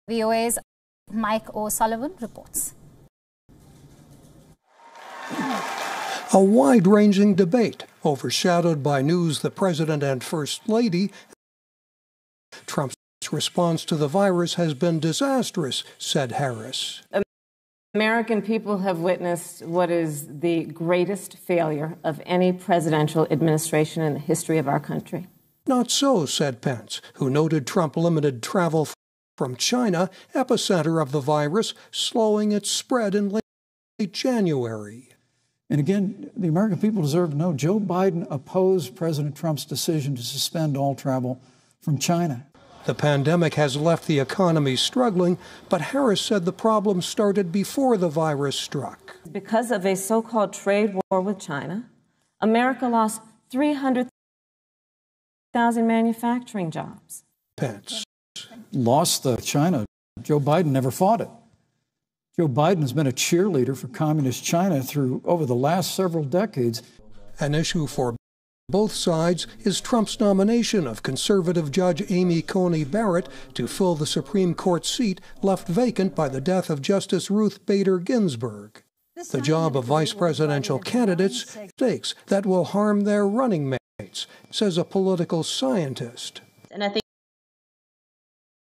VOA's Mike O'Sullivan reports. A wide-ranging debate overshadowed by news the President and First Lady. Trump's response to the virus has been disastrous, said Harris. American people have witnessed what is the greatest failure of any presidential administration in the history of our country. Not so, said Pence, who noted Trump limited travel from China, epicenter of the virus, slowing its spread in late January. And again, the American people deserve to know Joe Biden opposed President Trump's decision to suspend all travel from China. The pandemic has left the economy struggling, but Harris said the problem started before the virus struck. Because of a so-called trade war with China, America lost 300,000 manufacturing jobs. Pence lost the China. Joe Biden never fought it. Joe Biden has been a cheerleader for communist China over the last several decades. An issue for both sides is Trump's nomination of conservative Judge Amy Coney Barrett to fill the Supreme Court seat left vacant by the death of Justice Ruth Bader Ginsburg. The job of vice presidential candidates stakes that will harm their running mates, says a political scientist. And I think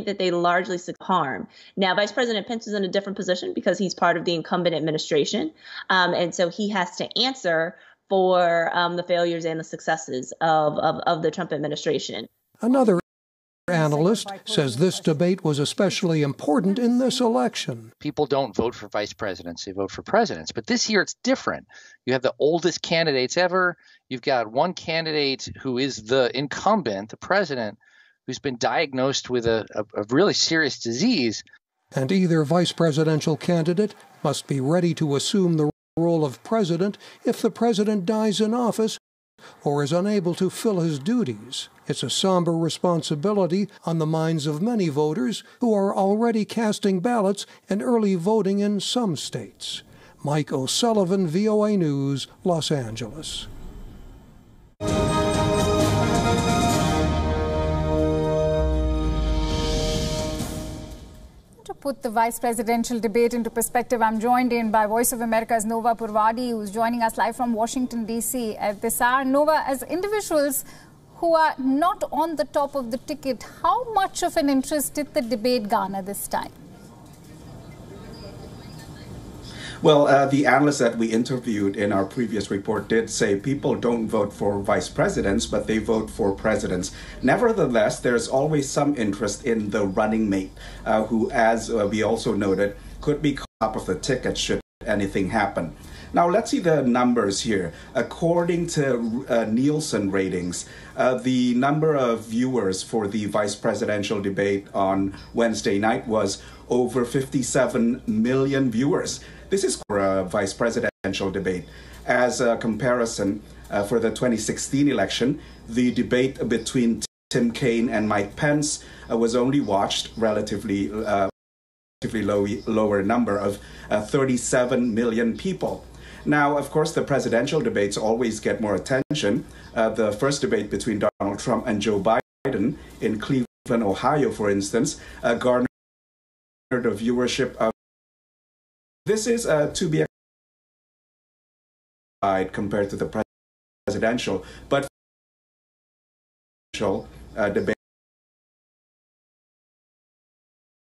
that they largely harm. Now, Vice President Pence is in a different position because he's part of the incumbent administration. And so he has to answer for the failures and the successes of the Trump administration. Another analyst says this debate was especially important in this election. People don't vote for vice presidents, they vote for presidents. But this year it's different. You have the oldest candidates ever. You've got one candidate who is the incumbent, the president, who's been diagnosed with a really serious disease. And either vice presidential candidate must be ready to assume the role of president if the president dies in office or is unable to fill his duties. It's a somber responsibility on the minds of many voters who are already casting ballots and early voting in some states. Mike O'Sullivan, VOA News, Los Angeles. To put the vice presidential debate into perspective, I'm joined in by Voice of America's Nova Poerwadi, who's joining us live from Washington, D.C. at this hour. Nova, as individuals who are not on the top of the ticket, how much of an interest did the debate garner this time? Well, the analysts that we interviewed in our previous report did say people don't vote for vice presidents, but they vote for presidents. Nevertheless, there's always some interest in the running mate, who, as we also noted, could be top of the ticket should anything happen. Now, let's see the numbers here. According to Nielsen ratings, the number of viewers for the vice presidential debate on Wednesday night was over 57 million viewers. This is for a vice presidential debate. As a comparison, for the 2016 election, the debate between Tim Kaine and Mike Pence was only watched relatively lower number of 37 million people. Now, of course, the presidential debates always get more attention. The first debate between Donald Trump and Joe Biden in Cleveland, Ohio, for instance, garnered a viewership of. This is to be compared to the presidential, but debate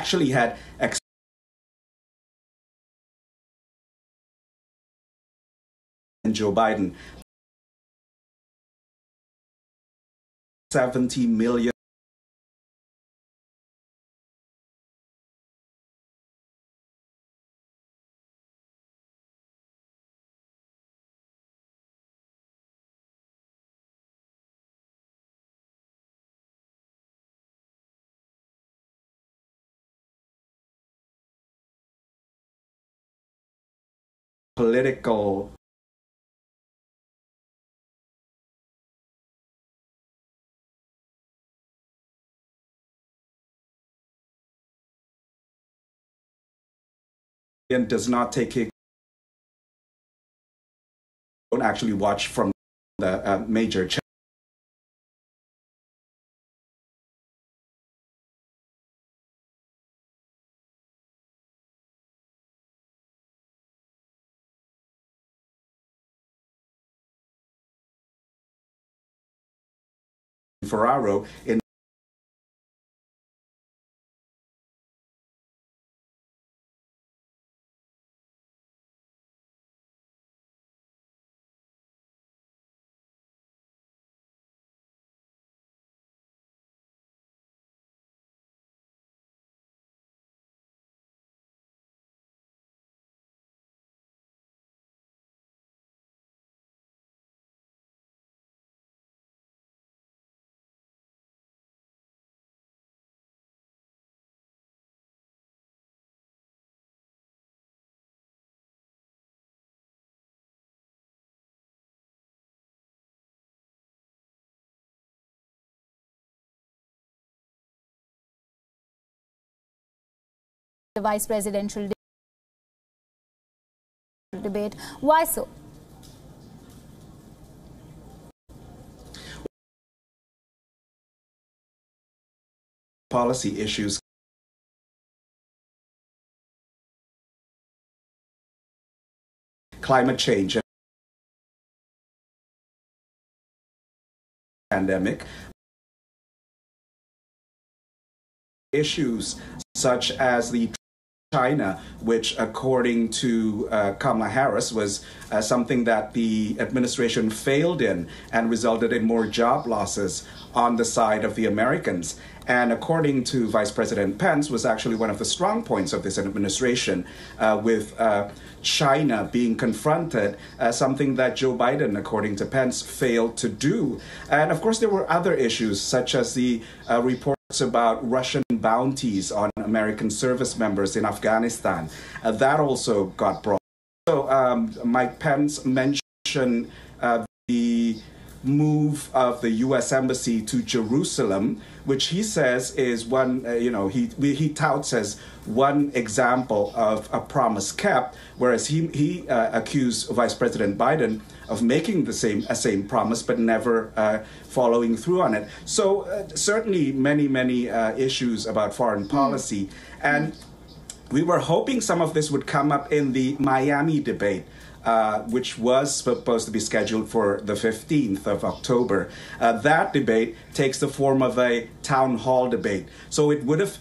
actually had and Joe Biden 70 million. Political does not take it, don't actually watch from the major channel. Ferraro in the vice presidential debate. Why so? Policy issues. Climate change and pandemic. Issues such as the China, which according to Kamala Harris was something that the administration failed in and resulted in more job losses on the side of the Americans. And according to Vice President Pence, was actually one of the strong points of this administration, with China being confronted, something that Joe Biden, according to Pence, failed to do. And of course, there were other issues such as the reports about Russian bounties on American service members in Afghanistan. That also got brought. So Mike Pence mentioned the move of the U.S. Embassy to Jerusalem, which he says is one, he touts as one example of a promise kept, whereas he accused Vice President Biden of making the same promise but never following through on it. So certainly many issues about foreign policy. And we were hoping some of this would come up in the Miami debate, which was supposed to be scheduled for the 15th of October. That debate takes the form of a town hall debate. So it would have,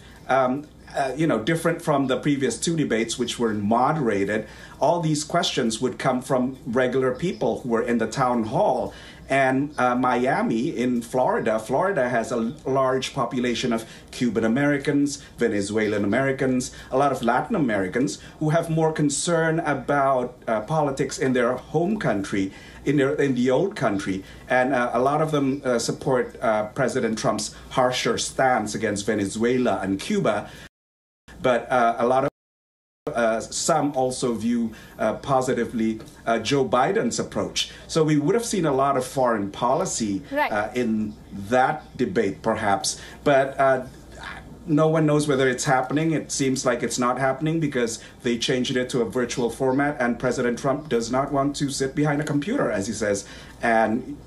different from the previous two debates, which were moderated. All these questions would come from regular people who were in the town hall. And Miami in Florida has a large population of Cuban Americans, Venezuelan Americans, a lot of Latin Americans who have more concern about politics in their home country, in the old country. And a lot of them support President Trump's harsher stance against Venezuela and Cuba. But a lot of some also view positively Joe Biden's approach. So we would have seen a lot of foreign policy in that debate, perhaps. But no one knows whether it's happening. It seems like it's not happening because they changed it to a virtual format, and President Trump does not want to sit behind a computer, as he says, and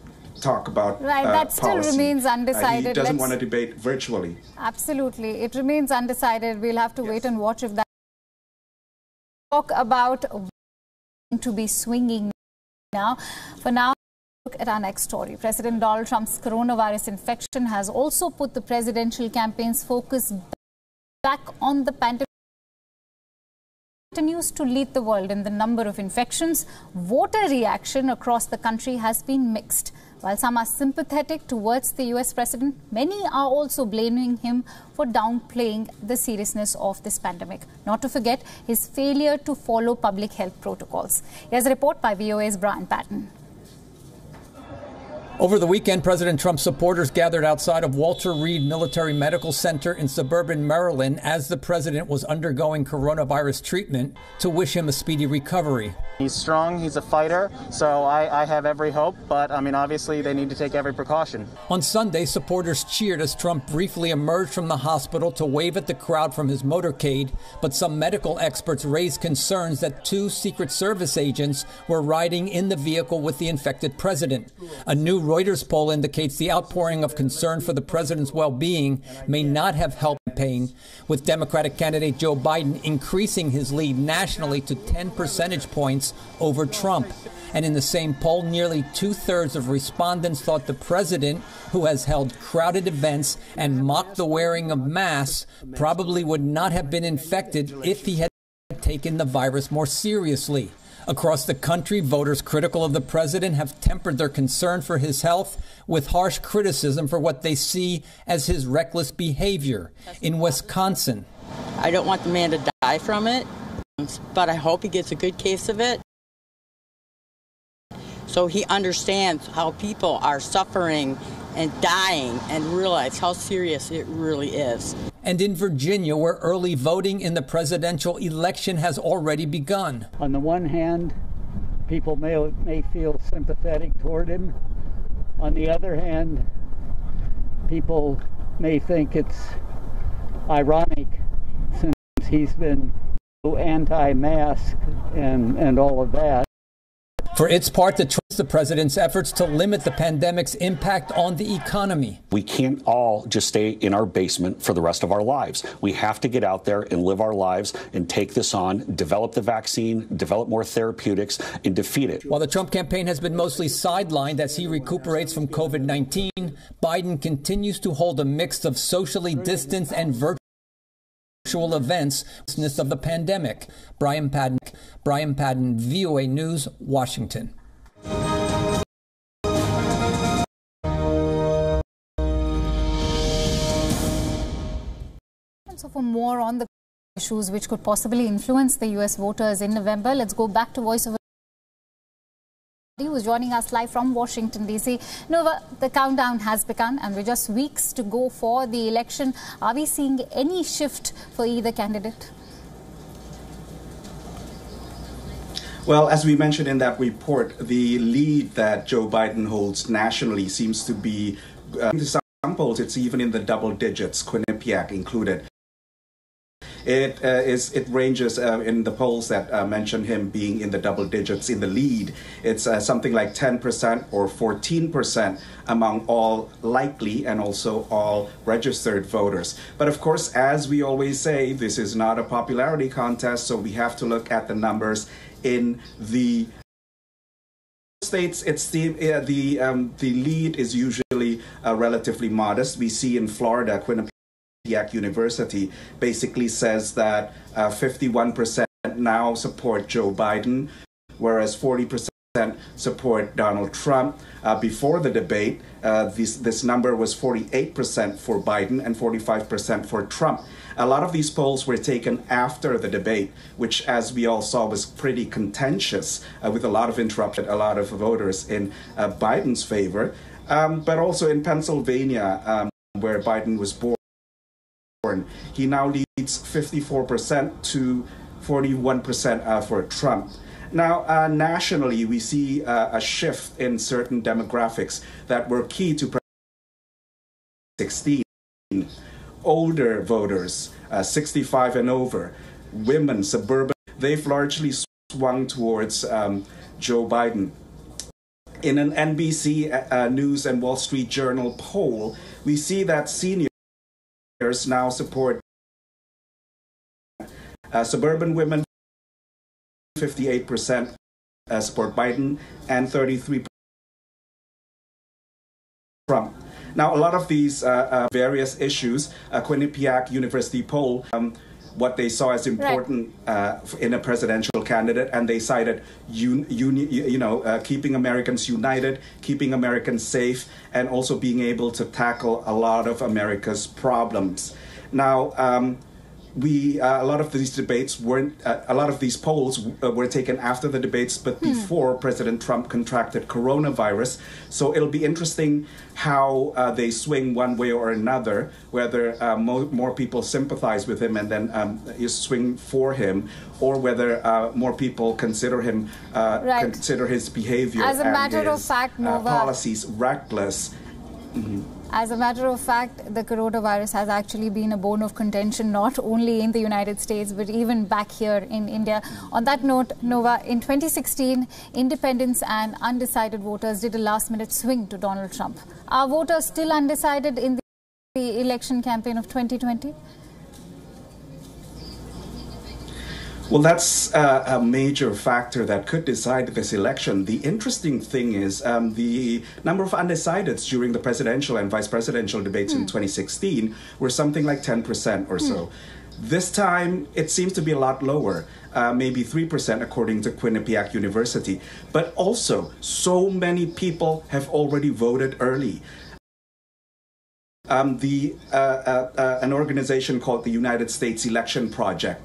talk about that still policy. Remains undecided. He doesn't want to debate virtually. Absolutely. It remains undecided. We'll have to wait and watch if that. Talk about to be swinging now. For now, look at our next story. President Donald Trump's coronavirus infection has also put the presidential campaign's focus back on the pandemic. Continues to lead the world in the number of infections. Voter reaction across the country has been mixed. While some are sympathetic towards the US president, many are also blaming him for downplaying the seriousness of this pandemic. Not to forget his failure to follow public health protocols. Here's a report by VOA's Brian Patton. Over the weekend, President Trump's supporters gathered outside of Walter Reed Military Medical Center in suburban Maryland as the president was undergoing coronavirus treatment to wish him a speedy recovery. He's strong, he's a fighter, so I have every hope, but I mean, obviously they need to take every precaution. On Sunday, supporters cheered as Trump briefly emerged from the hospital to wave at the crowd from his motorcade, but some medical experts raised concerns that 2 Secret Service agents were riding in the vehicle with the infected president. A new Reuters poll indicates the outpouring of concern for the president's well-being may not have helped the campaign, with Democratic candidate Joe Biden increasing his lead nationally to 10 percentage points over Trump. And in the same poll, nearly two-thirds of respondents thought the president, who has held crowded events and mocked the wearing of masks, probably would not have been infected if he had taken the virus more seriously. Across the country, voters critical of the president have tempered their concern for his health with harsh criticism for what they see as his reckless behavior. In Wisconsin, I don't want the man to die from it, but I hope he gets a good case of it, so he understands how people are suffering and dying and realize how serious it really is. And in Virginia, where early voting in the presidential election has already begun. On the one hand, people may feel sympathetic toward him. On the other hand, people may think it's ironic since he's been so anti-mask and all of that. For its part, the president's efforts to limit the pandemic's impact on the economy. We can't all just stay in our basement for the rest of our lives. We have to get out there and live our lives and take this on, develop the vaccine, develop more therapeutics, and defeat it. While the Trump campaign has been mostly sidelined as he recuperates from COVID-19, Biden continues to hold a mix of socially distanced and virtual events of the pandemic. Brian Padden, VOA News, Washington. So for more on the issues which could possibly influence the US voters in November, let's go back to Voice of America, who's joining us live from Washington, D.C. Nova, the countdown has begun and we're just weeks to go for the election. Are we seeing any shift for either candidate? Well, as we mentioned in that report, the lead that Joe Biden holds nationally seems to be, in some polls, it's even in the double digits, Quinnipiac included. It ranges in the polls that mention him being in the double digits in the lead. It's something like 10% or 14% among all likely and also all registered voters. But of course, as we always say, this is not a popularity contest, so we have to look at the numbers in the states. It's the lead is usually relatively modest. We see in Florida, Quinnipiac University basically says that 51% now support Joe Biden, whereas 40% support Donald Trump. Before the debate, this number was 48% for Biden and 45% for Trump. A lot of these polls were taken after the debate, which, as we all saw, was pretty contentious, with a lot of interruption, a lot of voters in Biden's favor. But also in Pennsylvania, where Biden was born, he now leads 54% to 41% for Trump. Now, nationally, we see a shift in certain demographics that were key to 2016. Older voters, 65 and over, women, suburban, they've largely swung towards Joe Biden. In an NBC News and Wall Street Journal poll, we see that seniors now support suburban women, 58% support Biden, and 33% Trump. Now, a lot of these various issues, Quinnipiac University poll, what they saw as important in a presidential candidate, and they cited, keeping Americans united, keeping Americans safe, and also being able to tackle a lot of America's problems. Now, a lot of these debates weren't, a lot of these polls were taken after the debates, but before President Trump contracted coronavirus. So it'll be interesting how they swing one way or another, whether more people sympathize with him and then you swing for him, or whether more people consider him, consider his behavior as a matter and of his fact, Nova, policies reckless. As a matter of fact, the coronavirus has actually been a bone of contention, not only in the United States, but even back here in India. On that note, Nova, in 2016, independents and undecided voters did a last-minute swing to Donald Trump. Are voters still undecided in the election campaign of 2020? Well, that's a major factor that could decide this election. The interesting thing is the number of undecideds during the presidential and vice presidential debates in 2016 were something like 10% or so. This time, it seems to be a lot lower, maybe 3% according to Quinnipiac University. But also, so many people have already voted early. An organization called the United States Election Project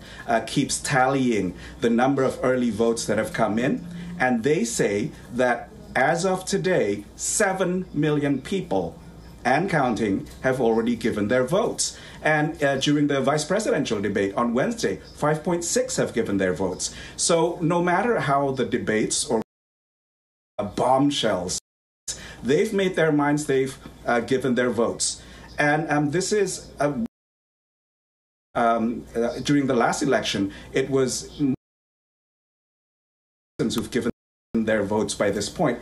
keeps tallying the number of early votes that have come in, and they say that as of today, 7 million people and counting have already given their votes. And during the vice presidential debate on Wednesday, 5.6 have given their votes. So no matter how the debates or bombshells, they've made their minds, they've given their votes. And this is, during the last election, it was who've given their votes by this point.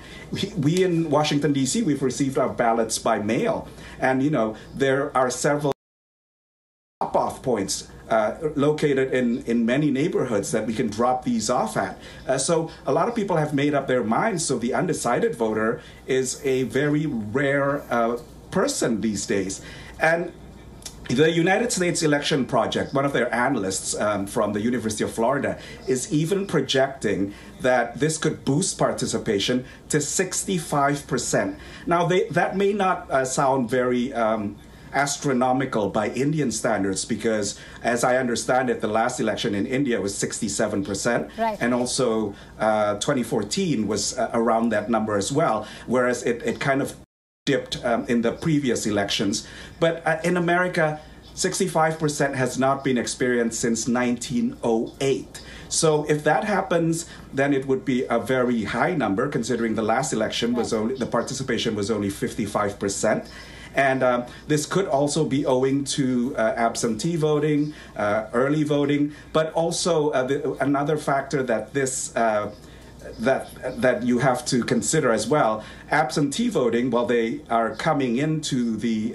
We in Washington, D.C., we've received our ballots by mail. And, you know, there are several drop-off points located in many neighborhoods that we can drop these off at. So a lot of people have made up their minds. So the undecided voter is a very rare person these days. And the United States Election Project, one of their analysts from the University of Florida, is even projecting that this could boost participation to 65%. Now, that may not sound very astronomical by Indian standards, because as I understand it, the last election in India was 67%. Right. And also 2014 was around that number as well, whereas it kind of dipped in the previous elections. But in America, 65% has not been experienced since 1908. So if that happens, then it would be a very high number, considering the last election was the participation was only 55%. And this could also be owing to absentee voting, early voting, but also another factor that this that you have to consider as well. Absentee voting, while they are coming into the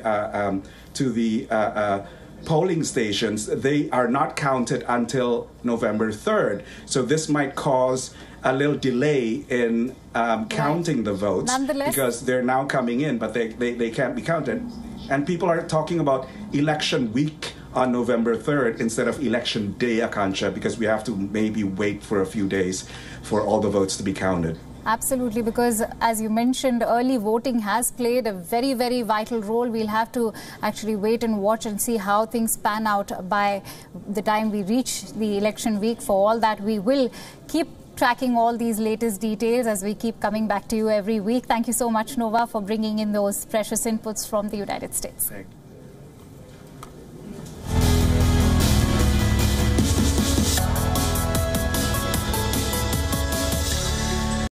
polling stations, they are not counted until November 3rd. So this might cause a little delay in counting the votes, because they're now coming in, but they can't be counted. And people are talking about election week on November 3rd instead of election day, Akansha, because we have to maybe wait for a few days for all the votes to be counted. Absolutely, because as you mentioned, early voting has played a very, very vital role. We'll have to actually wait and watch and see how things pan out by the time we reach the election week. For all that, we will keep tracking all these latest details as we keep coming back to you every week. Thank you so much, Nova, for bringing in those precious inputs from the United States. Thank you.